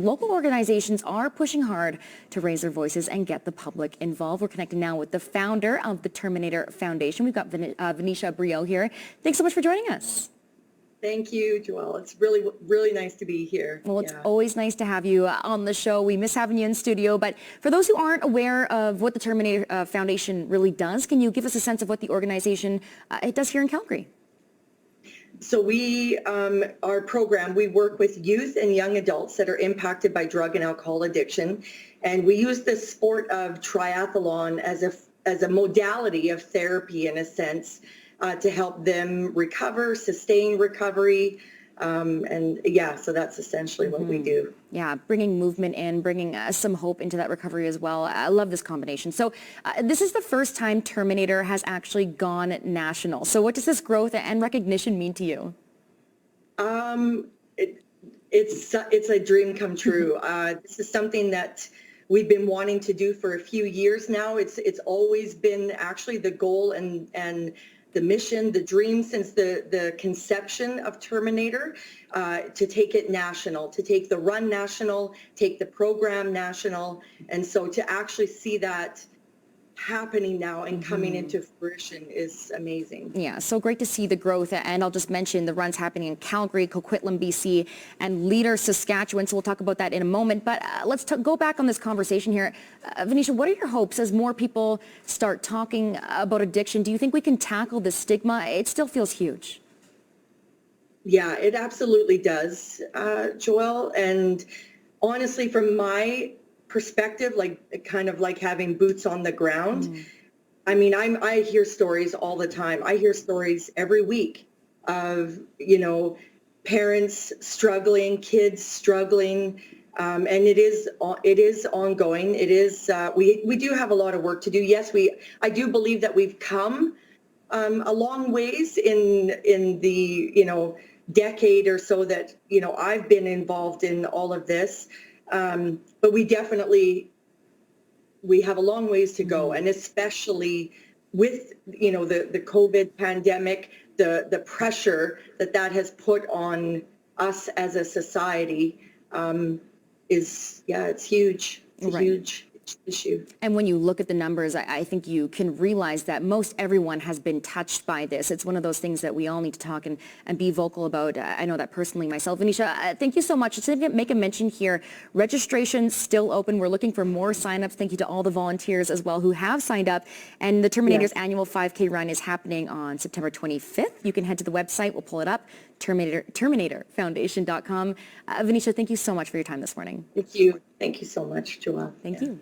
Local organizations are pushing hard to raise their voices and get the public involved. We're connecting now with the founder of the Terminator Foundation. We've got Venetia Brio here. Thanks so much for joining us. Thank you, Joelle. It's really nice to be here. Well, it's always nice to have you on the show. We miss having you in studio. But for those who aren't aware of what the Terminator Foundation really does, can you give us a sense of what the organization it does here in Calgary? So our program, we work with youth and young adults that are impacted by drug and alcohol addiction. And we use the sport of triathlon as a modality of therapy, in a sense, to help them recover, sustain recovery. So that's essentially what we do. Yeah, bringing movement in, bringing some hope into that recovery as well. I love this combination. So this is the first time Terminator has actually gone national. So what does this growth and recognition mean to you? It's a dream come true. This is something that we've been wanting to do for a few years now. It's always been actually the goal and the mission, the dream since the conception of Terminator, to take it national, to take the run national, take the program national. And so to actually see that happening now and coming into fruition is amazing. Yeah, so great to see the growth. And I'll just mention the run's happening in Calgary, Coquitlam, BC, and Leader, Saskatchewan. So we'll talk about that in a moment. But let's go back on this conversation here. Venetia, what are your hopes as more people start talking about addiction? Do you think we can tackle the stigma? It still feels huge. Yeah, it absolutely does, Joelle. And honestly, from my perspective, kind of like having boots on the ground. I mean, I hear stories all the time. I hear stories every week of, parents struggling, kids struggling, and it is ongoing. It is, we do have a lot of work to do. Yes, I do believe that we've come a long ways in the, decade or so that, I've been involved in all of this. But we have a long ways to go, and especially with the COVID pandemic, the pressure that has put on us as a society it's huge. It's a huge issue. And when you look at the numbers, I think you can realize that most everyone has been touched by this. It's one of those things that we all need to talk and be vocal about. I know that personally myself. Venetia, thank you so much. Just to make a mention here, registration still open. We're looking for more signups. Thank you to all the volunteers as well who have signed up. And the Terminator's annual 5K run is happening on September 25th. You can head to the website. We'll pull it up, terminatorfoundation.com. Venetia, thank you so much for your time this morning. Thank you. Thank you so much, Joelle. Thank you.